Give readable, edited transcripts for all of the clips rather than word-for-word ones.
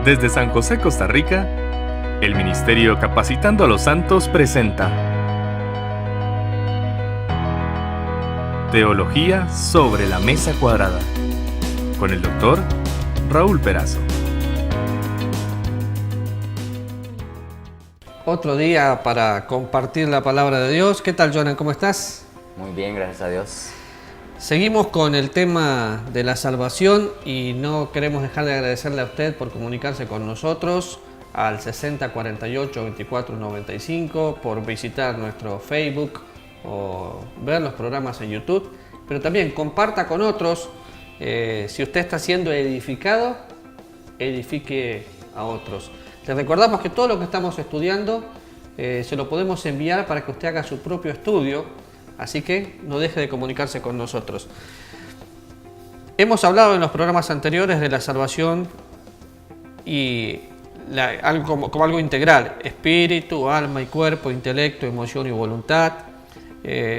Desde San José, Costa Rica, el Ministerio Capacitando a los Santos presenta Teología sobre la Mesa Cuadrada, con el Dr. Raúl Perazo. Otro día para compartir la palabra de Dios. ¿Qué tal, Jonathan? ¿Cómo estás? Muy bien, gracias a Dios. Seguimos con el tema de la salvación y no queremos dejar de agradecerle a usted por comunicarse con nosotros al 60 48 24 95, por visitar nuestro Facebook o ver los programas en YouTube, pero también comparta con otros. Si usted está siendo edificado, edifique a otros. Les recordamos que todo lo que estamos estudiando se lo podemos enviar para que usted haga su propio estudio. Así que no deje de comunicarse con nosotros. Hemos hablado en los programas anteriores de la salvación y como algo integral: espíritu, alma y cuerpo, intelecto, emoción y voluntad.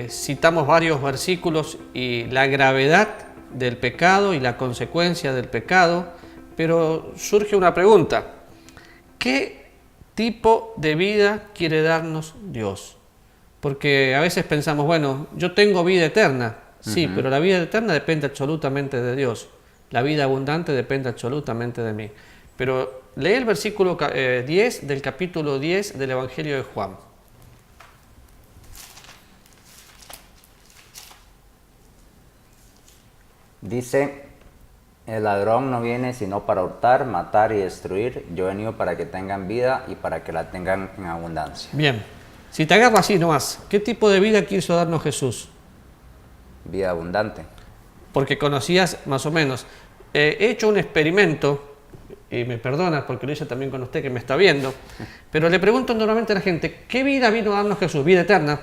Citamos varios versículos y la gravedad del pecado y la consecuencia del pecado, pero surge una pregunta: ¿qué tipo de vida quiere darnos Dios? Porque a veces pensamos, bueno, yo tengo vida eterna, sí, pero la vida eterna depende absolutamente de Dios. La vida abundante depende absolutamente de mí. Pero lee el versículo 10 del capítulo 10 del Evangelio de Juan. Dice: el ladrón no viene sino para hurtar, matar y destruir. Yo he venido para que tengan vida y para que la tengan en abundancia. Bien. Si te agarro así nomás, ¿qué tipo de vida quiso darnos Jesús? Vida abundante. Porque conocías más o menos. He hecho un experimento, y me perdonas porque lo hice también con usted que me está viendo, pero le pregunto normalmente a la gente, ¿qué vida vino a darnos Jesús? Vida eterna.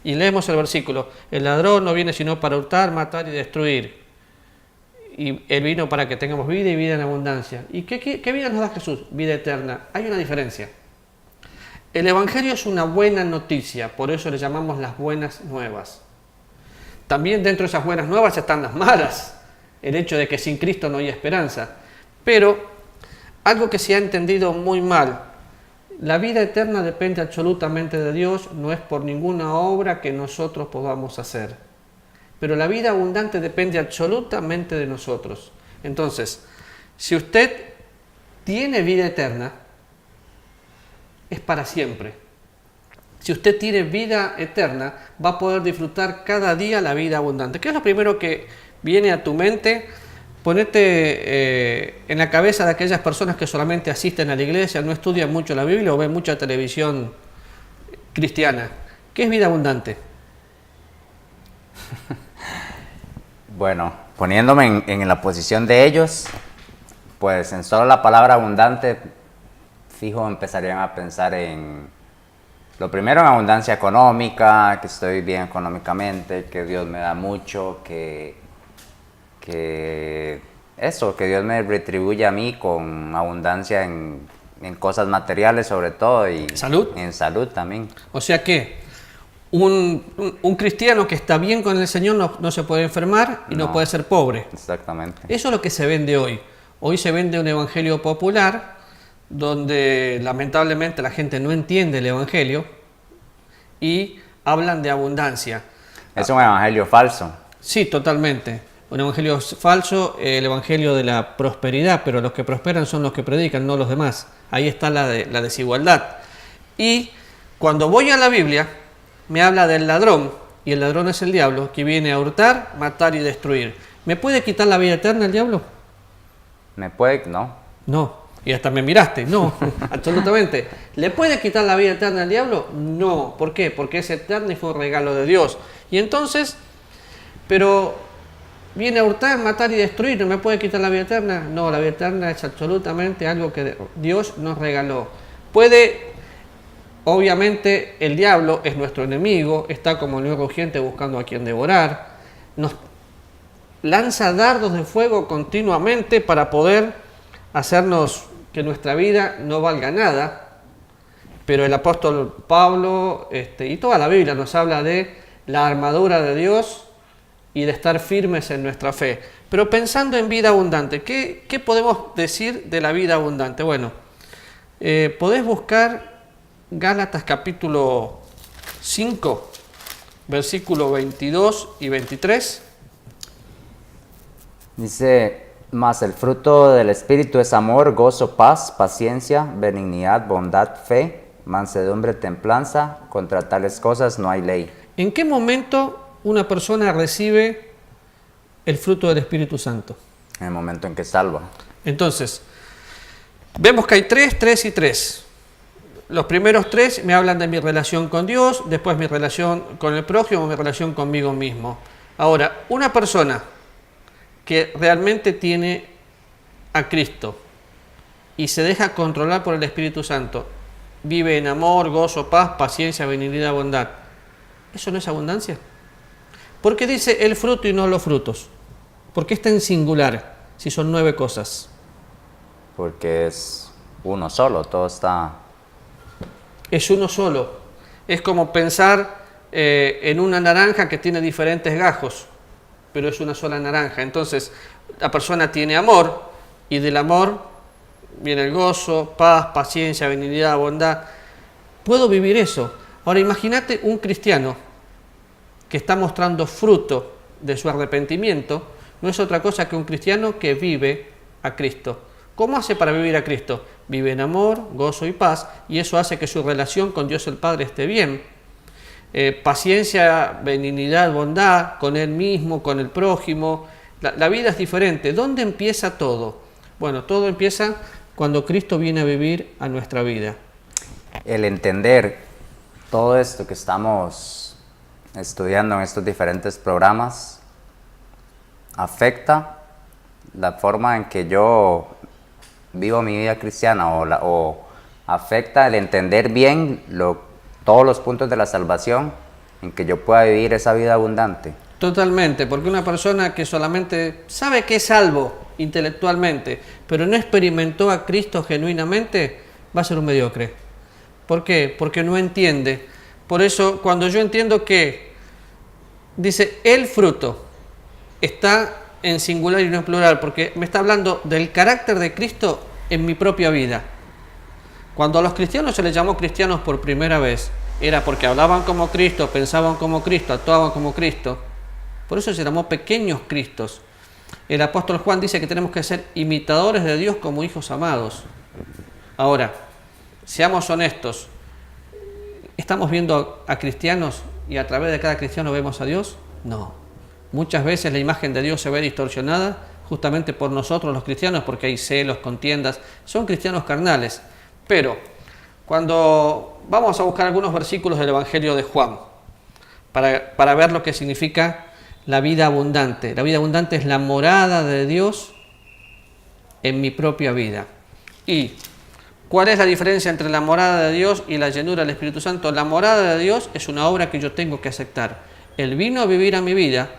Y leemos el versículo: el ladrón no viene sino para hurtar, matar y destruir. Y Él vino para que tengamos vida y vida en abundancia. ¿Y qué vida nos da Jesús? Vida eterna. Hay una diferencia. El Evangelio es una buena noticia, por eso le llamamos las buenas nuevas. También dentro de esas buenas nuevas están las malas, el hecho de que sin Cristo no hay esperanza. Pero algo que se ha entendido muy mal: la vida eterna depende absolutamente de Dios, no es por ninguna obra que nosotros podamos hacer. Pero la vida abundante depende absolutamente de nosotros. Entonces, si usted tiene vida eterna, es para siempre. Si usted tiene vida eterna, va a poder disfrutar cada día la vida abundante. ¿Qué es lo primero que viene a tu mente? Ponete en la cabeza de aquellas personas que solamente asisten a la iglesia, no estudian mucho la Biblia o ven mucha televisión cristiana. ¿Qué es vida abundante? Bueno, poniéndome en la posición de ellos, pues en solo la palabra abundante, fijo, empezarían a pensar en, lo primero, en abundancia económica, que estoy bien económicamente, que Dios me da mucho, que Dios me retribuye a mí con abundancia en cosas materiales sobre todo, y ¿salud? En salud también. O sea que un cristiano que está bien con el Señor no se puede enfermar y no puede ser pobre. Exactamente. Eso es lo que se vende hoy. Hoy se vende un evangelio popular donde lamentablemente la gente no entiende el evangelio y hablan de abundancia. Es un evangelio falso. Sí, totalmente. Un evangelio falso, el evangelio de la prosperidad, pero los que prosperan son los que predican, no los demás. Ahí está la desigualdad. Y cuando voy a la Biblia, me habla del ladrón, y el ladrón es el diablo, que viene a hurtar, matar y destruir. ¿Me puede quitar la vida eterna el diablo? ¿Me puede? No. No. Y hasta me miraste. No, absolutamente. ¿Le puede quitar la vida eterna al diablo? No. ¿Por qué? Porque es eterna y fue un regalo de Dios. Y entonces, pero viene a hurtar, matar y destruir, ¿no me puede quitar la vida eterna? No, la vida eterna es absolutamente algo que Dios nos regaló. Puede, obviamente, el diablo es nuestro enemigo, está como león rugiente buscando a quien devorar, nos lanza dardos de fuego continuamente para poder hacernos que nuestra vida no valga nada, pero el apóstol Pablo y toda la Biblia nos habla de la armadura de Dios y de estar firmes en nuestra fe. Pero pensando en vida abundante, ¿qué podemos decir de la vida abundante? Bueno, podés buscar Gálatas capítulo 5, versículo 22 y 23. Dice, mas el fruto del Espíritu es amor, gozo, paz, paciencia, benignidad, bondad, fe, mansedumbre, templanza. Contra tales cosas no hay ley. ¿En qué momento una persona recibe el fruto del Espíritu Santo? En el momento en que salva. Entonces, vemos que hay 3 y 3. Los primeros 3 me hablan de mi relación con Dios, después mi relación con el prójimo, mi relación conmigo mismo. Ahora, una persona que realmente tiene a Cristo y se deja controlar por el Espíritu Santo, vive en amor, gozo, paz, paciencia, benignidad, bondad. ¿Eso no es abundancia? ¿Por qué dice el fruto y no los frutos? ¿Por qué está en singular si son 9 cosas? Porque es uno solo, todo está... Es uno solo. Es como pensar en una naranja que tiene diferentes gajos, pero es una sola naranja. Entonces, la persona tiene amor, y del amor viene el gozo, paz, paciencia, benignidad, bondad. Puedo vivir eso. Ahora, imagínate un cristiano que está mostrando fruto de su arrepentimiento, no es otra cosa que un cristiano que vive a Cristo. ¿Cómo hace para vivir a Cristo? Vive en amor, gozo y paz, y eso hace que su relación con Dios el Padre esté bien. Paciencia, benignidad, bondad, con él mismo, con el prójimo. La vida es diferente. ¿Dónde empieza todo? Bueno, todo empieza cuando Cristo viene a vivir a nuestra vida. El entender todo esto que estamos estudiando en estos diferentes programas afecta la forma en que yo vivo mi vida cristiana, o afecta el entender bien todos los puntos de la salvación en que yo pueda vivir esa vida abundante. Totalmente, porque una persona que solamente sabe que es salvo intelectualmente, pero no experimentó a Cristo genuinamente, va a ser un mediocre. ¿Por qué? Porque no entiende. Por eso, cuando yo entiendo que dice el fruto, está en singular y no en plural, porque me está hablando del carácter de Cristo en mi propia vida. Cuando a los cristianos se les llamó cristianos por primera vez, era porque hablaban como Cristo, pensaban como Cristo, actuaban como Cristo. Por eso se llamó pequeños Cristos. El apóstol Juan dice que tenemos que ser imitadores de Dios como hijos amados. Ahora, seamos honestos, ¿estamos viendo a cristianos y a través de cada cristiano vemos a Dios? No. Muchas veces la imagen de Dios se ve distorsionada justamente por nosotros los cristianos, porque hay celos, contiendas, son cristianos carnales. Pero cuando vamos a buscar algunos versículos del Evangelio de Juan, para ver lo que significa la vida abundante. La vida abundante es la morada de Dios en mi propia vida. ¿Y cuál es la diferencia entre la morada de Dios y la llenura del Espíritu Santo? La morada de Dios es una obra que yo tengo que aceptar. Él vino a vivir a mi vida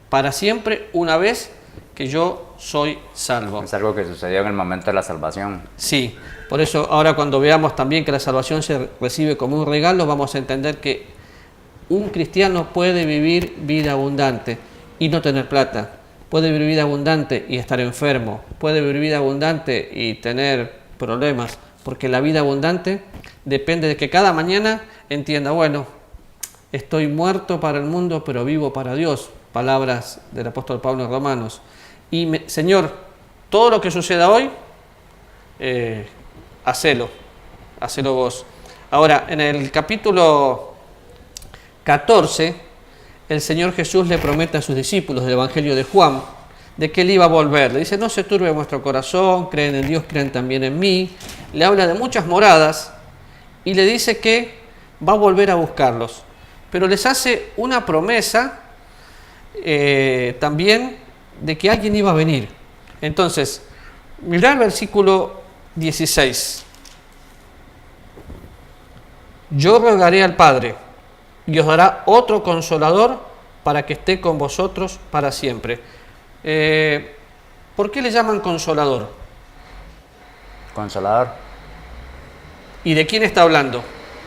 para siempre una vez que yo soy salvo. Es algo que sucedió en el momento de la salvación. Sí, por eso ahora cuando veamos también que la salvación se recibe como un regalo, vamos a entender que un cristiano puede vivir vida abundante y no tener plata. Puede vivir vida abundante y estar enfermo. Puede vivir vida abundante y tener problemas. Porque la vida abundante depende de que cada mañana entienda, bueno, estoy muerto para el mundo, pero vivo para Dios. Palabras del apóstol Pablo en Romanos. Y Señor, todo lo que suceda hoy, hacelo vos. Ahora, en el capítulo 14, el Señor Jesús le promete a sus discípulos del Evangelio de Juan de que Él iba a volver. Le dice, no se turbe vuestro corazón, creen en Dios, creen también en mí. Le habla de muchas moradas y le dice que va a volver a buscarlos. Pero les hace una promesa también de que alguien iba a venir. Entonces, mirá el versículo 16. Yo rogaré al Padre y os dará otro consolador para que esté con vosotros para siempre. ¿Por qué le llaman consolador? Consolador. ¿Y de quién está hablando?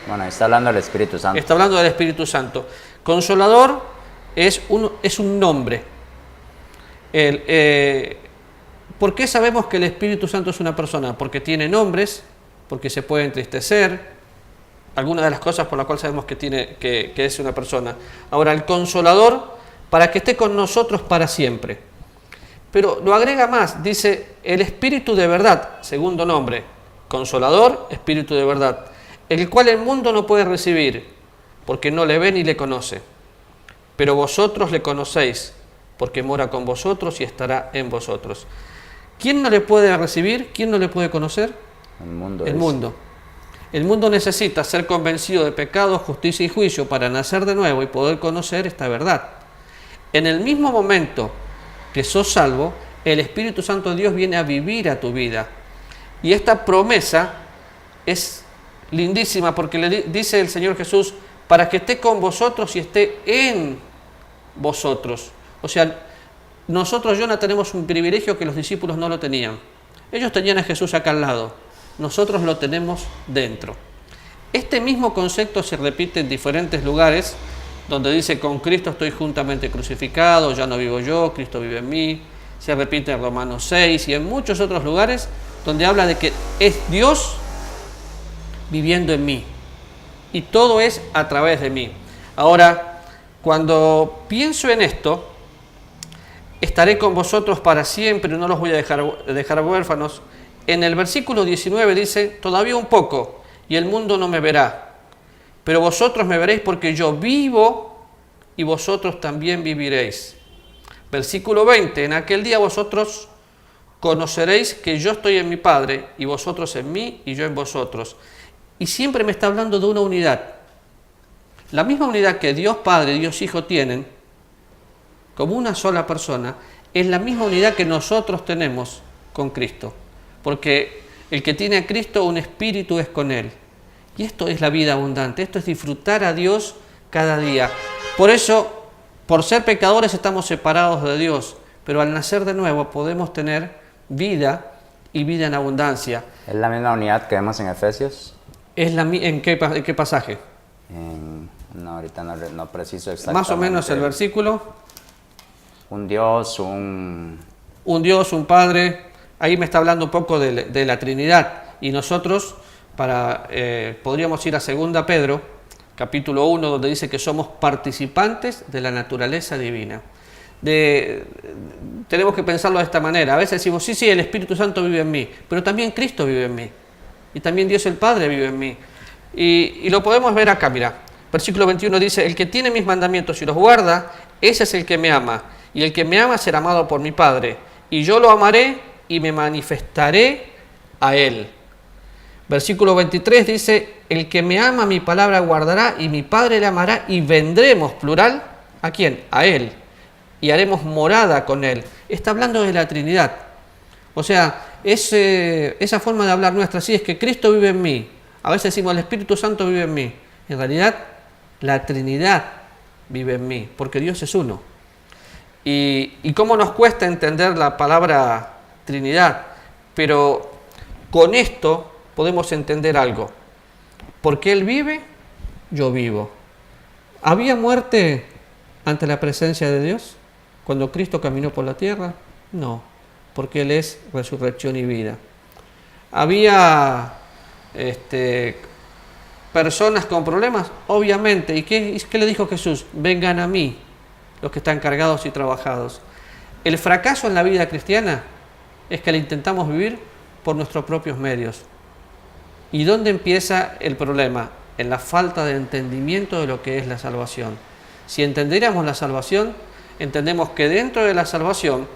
Bueno, está hablando del Espíritu Santo. Está hablando del Espíritu Santo. Consolador es un nombre. ¿Por qué sabemos que el Espíritu Santo es una persona? Porque tiene nombres, porque se puede entristecer, algunas de las cosas por las cuales sabemos que es una persona. Ahora, el Consolador, para que esté con nosotros para siempre. Pero lo agrega más, dice el Espíritu de verdad, segundo nombre, Consolador, Espíritu de verdad, el cual el mundo no puede recibir, porque no le ve ni le conoce. Pero vosotros le conocéis, porque mora con vosotros y estará en vosotros. ¿Quién no le puede recibir? ¿Quién no le puede conocer? El mundo. El mundo. El mundo necesita ser convencido de pecado, justicia y juicio para nacer de nuevo y poder conocer esta verdad. En el mismo momento que sos salvo, el Espíritu Santo de Dios viene a vivir a tu vida. Y esta promesa es lindísima porque le dice el Señor Jesús, para que esté con vosotros y esté en vosotros. O sea, nosotros, Jonah, tenemos un privilegio que los discípulos no lo tenían. Ellos tenían a Jesús acá al lado, nosotros lo tenemos dentro. Este mismo concepto se repite en diferentes lugares, donde dice, con Cristo estoy juntamente crucificado, ya no vivo yo, Cristo vive en mí. Se repite en Romanos 6 y en muchos otros lugares, donde habla de que es Dios viviendo en mí. Y todo es a través de mí. Ahora, cuando pienso en esto, estaré con vosotros para siempre, no los voy a dejar huérfanos. En el versículo 19 dice, todavía un poco, y el mundo no me verá, pero vosotros me veréis porque yo vivo y vosotros también viviréis. Versículo 20, en aquel día vosotros conoceréis que yo estoy en mi Padre, y vosotros en mí, y yo en vosotros. Y siempre me está hablando de una unidad. La misma unidad que Dios Padre y Dios Hijo tienen, como una sola persona, es la misma unidad que nosotros tenemos con Cristo. Porque el que tiene a Cristo, un espíritu es con Él. Y esto es la vida abundante, esto es disfrutar a Dios cada día. Por eso, por ser pecadores estamos separados de Dios, pero al nacer de nuevo podemos tener vida y vida en abundancia. ¿Es la misma unidad que vemos en Efesios? ¿En qué pasaje? No, ahorita no preciso exactamente. Más o menos el versículo. Un Dios, un Dios, un Padre. Ahí me está hablando un poco de la Trinidad. Y nosotros podríamos ir a 2 Pedro, capítulo 1, donde dice que somos participantes de la naturaleza divina. Tenemos que pensarlo de esta manera. A veces decimos, sí, el Espíritu Santo vive en mí, pero también Cristo vive en mí. Y también Dios el Padre vive en mí. Y lo podemos ver acá, mira. Versículo 21 dice, el que tiene mis mandamientos y los guarda, ese es el que me ama. Y el que me ama será amado por mi Padre. Y yo lo amaré y me manifestaré a él. Versículo 23 dice, el que me ama mi palabra guardará y mi Padre le amará y vendremos, plural, ¿a quién? A él. Y haremos morada con él. Está hablando de la Trinidad. O sea, esa forma de hablar nuestra, sí, es que Cristo vive en mí. A veces decimos, el Espíritu Santo vive en mí. En realidad, la Trinidad vive en mí, porque Dios es uno. Y cómo nos cuesta entender la palabra Trinidad, pero con esto podemos entender algo. Porque Él vive, yo vivo. ¿Había muerte ante la presencia de Dios cuando Cristo caminó por la tierra? No, porque Él es resurrección y vida. ¿Había personas con problemas? Obviamente. ¿Y qué le dijo Jesús? Vengan a mí, los que están cargados y trabajados. El fracaso en la vida cristiana es que la intentamos vivir por nuestros propios medios. ¿Y dónde empieza el problema? En la falta de entendimiento de lo que es la salvación. Si entendiéramos la salvación, entendemos que dentro de la salvación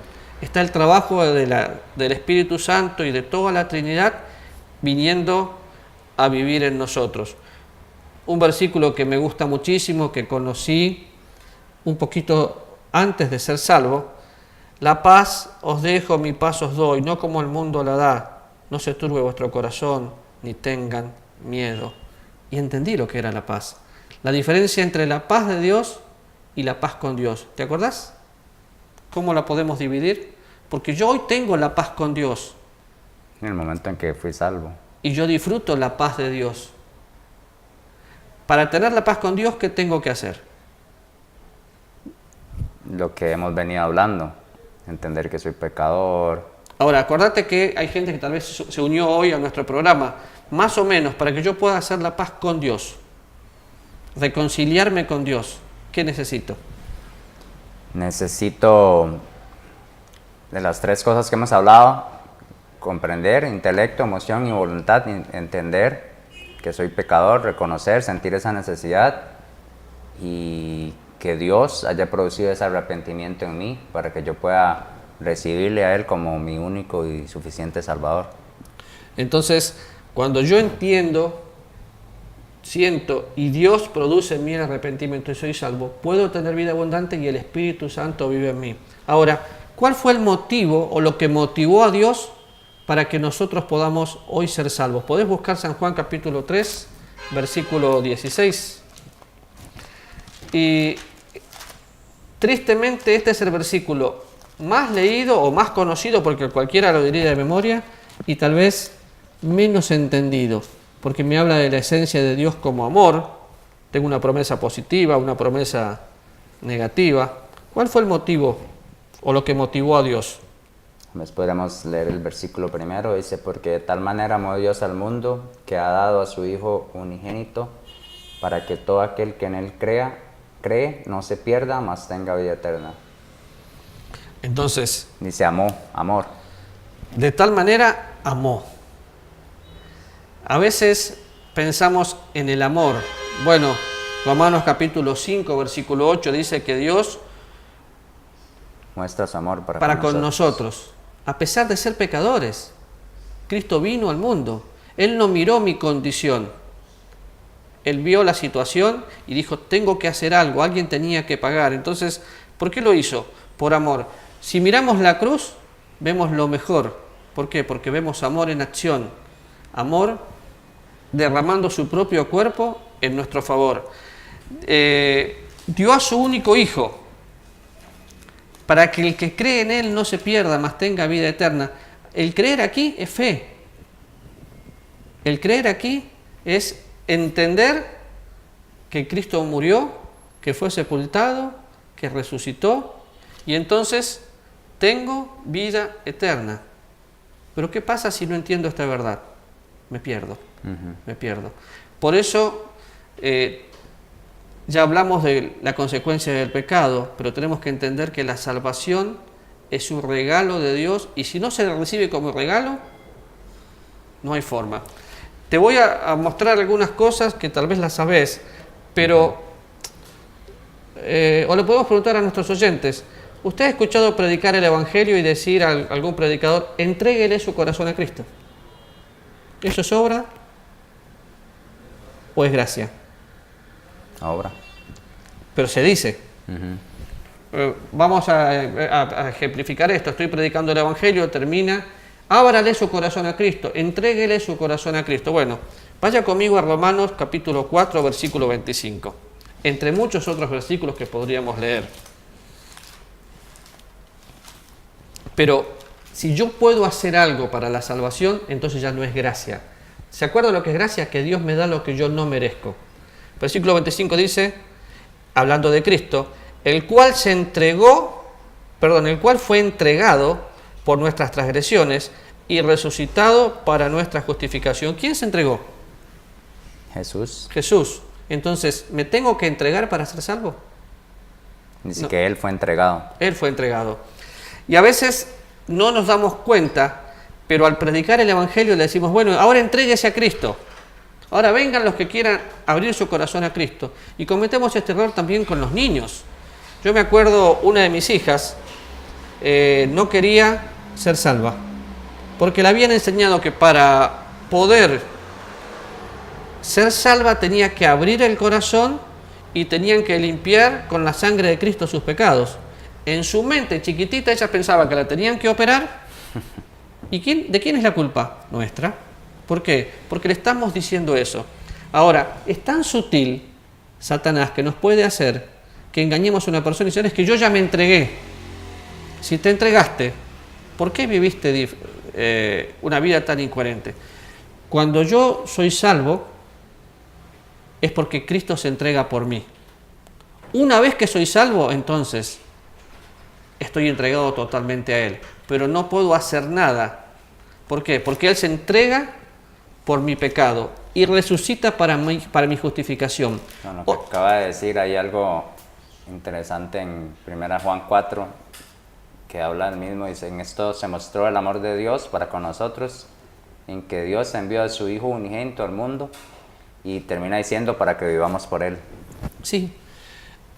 está el trabajo del Espíritu Santo y de toda la Trinidad viniendo a vivir en nosotros. Un versículo que me gusta muchísimo, que conocí un poquito antes de ser salvo: la paz os dejo, mi paz os doy, no como el mundo la da. No se turbe vuestro corazón, ni tengan miedo. Y entendí lo que era la paz. La diferencia entre la paz de Dios y la paz con Dios. ¿Te acordás? ¿Cómo la podemos dividir? Porque yo hoy tengo la paz con Dios. En el momento en que fui salvo. Y yo disfruto la paz de Dios. Para tener la paz con Dios, ¿qué tengo que hacer? lo que hemos venido hablando, entender que soy pecador. Ahora, acordate que hay gente que tal vez se unió hoy a nuestro programa, más o menos, para que yo pueda hacer la paz con Dios, reconciliarme con Dios. ¿Qué necesito? Necesito, de las tres cosas que hemos hablado, comprender, intelecto, emoción y voluntad, entender que soy pecador, reconocer, sentir esa necesidad y que Dios haya producido ese arrepentimiento en mí para que yo pueda recibirle a Él como mi único y suficiente Salvador. Entonces, cuando yo entiendo, siento y Dios produce en mí el arrepentimiento y soy salvo, puedo tener vida abundante y el Espíritu Santo vive en mí. Ahora, ¿cuál fue el motivo o lo que motivó a Dios para que nosotros podamos hoy ser salvos? Podés buscar San Juan capítulo 3, versículo 16. Y tristemente este es el versículo más leído o más conocido, porque cualquiera lo diría de memoria, y tal vez menos entendido, porque me habla de la esencia de Dios como amor. Tengo una promesa positiva, una promesa negativa. ¿Cuál fue el motivo o lo que motivó a Dios? Pues podremos leer el versículo primero, dice, porque de tal manera amó Dios al mundo que ha dado a su Hijo unigénito para que todo aquel que en Él cree, no se pierda, mas tenga vida eterna. Entonces, Dice amor. de tal manera amó. A veces pensamos en el amor. Bueno, Romanos capítulo 5, versículo 8 dice que Dios Muestra su amor para con nosotros, a pesar de ser pecadores. Cristo vino al mundo. Él no miró mi condición. Él vio la situación y dijo, tengo que hacer algo, alguien tenía que pagar. Entonces, ¿por qué lo hizo? Por amor. Si miramos la cruz, vemos lo mejor. ¿Por qué? Porque vemos amor en acción. Amor derramando su propio cuerpo en nuestro favor. Dio a su único Hijo para que el que cree en Él no se pierda, mas tenga vida eterna. El creer aquí es fe. El creer aquí es entender que Cristo murió, que fue sepultado, que resucitó, y entonces tengo vida eterna. Pero ¿qué pasa si no entiendo esta verdad? Me pierdo, me pierdo. Por eso ya hablamos de la consecuencia del pecado, pero tenemos que entender que la salvación es un regalo de Dios, y si no se recibe como regalo, no hay forma. Te voy a mostrar algunas cosas que tal vez las sabés, pero o le podemos preguntar a nuestros oyentes, ¿usted ha escuchado predicar el Evangelio y decir a algún predicador, entréguele su corazón a Cristo? ¿Eso es obra o es gracia? Obra. Pero se dice. Vamos a ejemplificar esto. Estoy predicando el Evangelio, termina, ábrale su corazón a Cristo, entréguele su corazón a Cristo. Bueno, vaya conmigo a Romanos capítulo 4, versículo 25, entre muchos otros versículos que podríamos leer. Pero si yo puedo hacer algo para la salvación, entonces ya no es gracia. ¿Se acuerdan lo que es gracia? Que Dios me da lo que yo no merezco. Versículo 25 dice, hablando de Cristo, el cual fue entregado por nuestras transgresiones y resucitado para nuestra justificación. ¿Quién se entregó? Jesús. Jesús. Entonces, ¿me tengo que entregar para ser salvo? Dice No. que Él fue entregado. Él fue entregado. Y a veces no nos damos cuenta, pero al predicar el Evangelio le decimos, bueno, ahora entréguese a Cristo. Ahora vengan los que quieran abrir su corazón a Cristo. Y cometemos este error también con los niños. Yo me acuerdo, una de mis hijas no quería ser salva, porque le habían enseñado que para poder ser salva tenía que abrir el corazón y tenían que limpiar con la sangre de Cristo sus pecados. En su mente chiquitita ella pensaba que la tenían que operar. ¿Y de quién es la culpa? Nuestra. ¿Por qué? Porque le estamos diciendo eso. Ahora, es tan sutil Satanás que nos puede hacer que engañemos a una persona y decir, es que yo ya me entregué. Si te entregaste, ¿por qué viviste una vida tan incoherente? Cuando yo soy salvo, es porque Cristo se entrega por mí. Una vez que soy salvo, entonces estoy entregado totalmente a Él, pero no puedo hacer nada. ¿Por qué? Porque Él se entrega por mi pecado y resucita para mi justificación. No, lo que acaba de decir, hay algo interesante en 1 Juan 4, que habla el mismo, dice, en esto se mostró el amor de Dios para con nosotros, en que Dios envió a su Hijo unigénito al mundo, y termina diciendo para que vivamos por Él. Sí,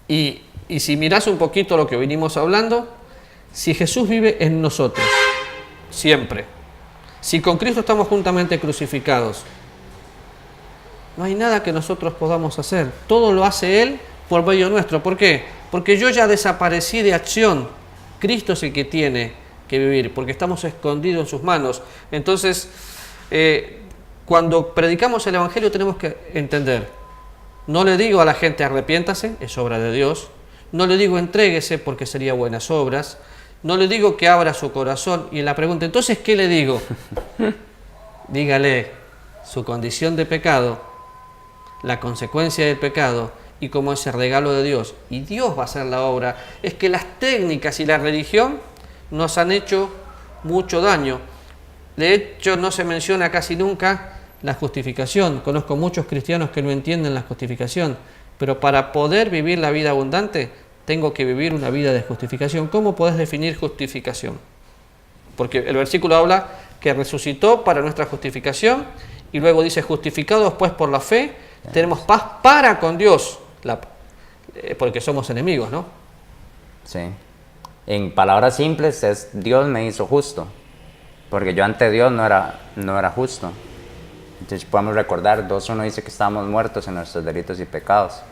y si miras un poquito lo que venimos hablando, si Jesús vive en nosotros, siempre, si con Cristo estamos juntamente crucificados, no hay nada que nosotros podamos hacer, todo lo hace Él por medio nuestro. ¿Por qué? Porque yo ya desaparecí de acción, Cristo es el que tiene que vivir, porque estamos escondidos en sus manos. Entonces, cuando predicamos el Evangelio tenemos que entender, no le digo a la gente arrepiéntase, es obra de Dios, no le digo entréguese porque sería buenas obras, no le digo que abra su corazón, y en la pregunta, entonces, ¿qué le digo? Dígale su condición de pecado, la consecuencia del pecado y cómo es el regalo de Dios, y Dios va a hacer la obra. Es que las técnicas y la religión nos han hecho mucho daño. De hecho, no se menciona casi nunca la justificación. Conozco muchos cristianos que no entienden la justificación, pero para poder vivir la vida abundante tengo que vivir una vida de justificación. ¿Cómo podés definir justificación? Porque el versículo habla que resucitó para nuestra justificación, y luego dice, justificados pues por la fe, tenemos paz para con Dios, porque somos enemigos, ¿no? Sí. En palabras simples es, Dios me hizo justo, porque yo ante Dios no era justo. Entonces podemos recordar, 2:1 dice que estábamos muertos en nuestros delitos y pecados.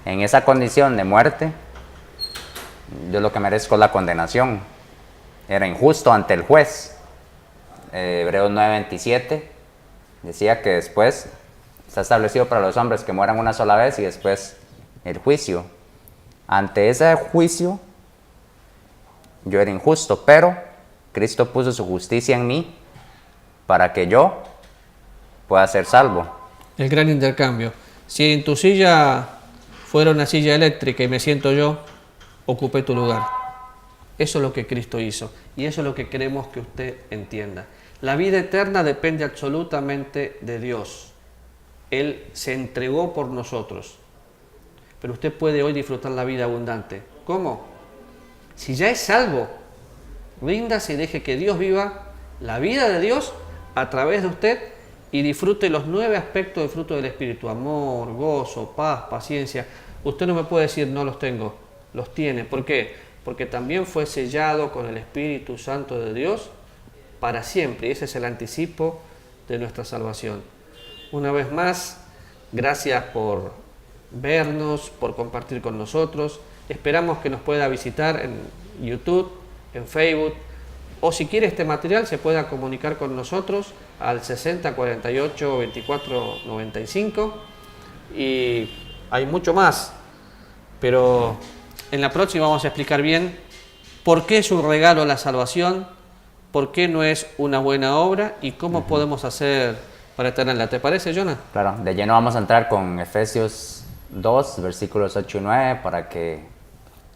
En esa condición de muerte, yo lo que merezco es la condenación. Era injusto ante el juez. Hebreos 9:27 decía que después está establecido para los hombres que mueran una sola vez y después el juicio. Ante ese juicio, yo era injusto, pero Cristo puso su justicia en mí para que yo pueda ser salvo. El gran intercambio. Si en tu silla fuera una silla eléctrica y me siento yo, ocupé tu lugar. Eso es lo que Cristo hizo, y eso es lo que queremos que usted entienda. La vida eterna depende absolutamente de Dios. Él se entregó por nosotros. Pero usted puede hoy disfrutar la vida abundante. ¿Cómo? Si ya es salvo, ríndase y deje que Dios viva la vida de Dios a través de usted y disfrute los 9 aspectos del fruto del Espíritu: amor, gozo, paz, paciencia. Usted no me puede decir no los tengo, los tiene. ¿Por qué? Porque también fue sellado con el Espíritu Santo de Dios para siempre, y ese es el anticipo de nuestra salvación. Una vez más, gracias por vernos, por compartir con nosotros. Esperamos que nos pueda visitar en YouTube, en Facebook, o si quiere este material se pueda comunicar con nosotros al 60 48 24 95, y hay mucho más, pero en la próxima vamos a explicar bien por qué es un regalo la salvación, por qué no es una buena obra y cómo podemos hacer para tenerla. ¿Te parece, Jonah? Claro, de lleno vamos a entrar con Efesios 2, versículos 8 y 9, para que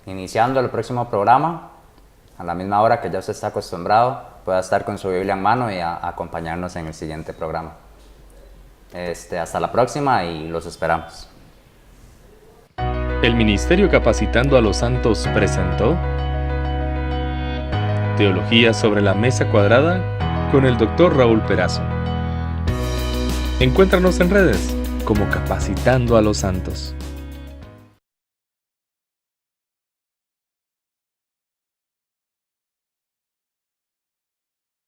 iniciando el próximo programa, a la misma hora que ya usted está acostumbrado, pueda estar con su Biblia en mano y acompañarnos en el siguiente programa. Hasta la próxima y los esperamos. El Ministerio Capacitando a los Santos presentó Teología sobre la Mesa Cuadrada con el Dr. Raúl Perazo. Encuéntranos en redes como Capacitando a los Santos.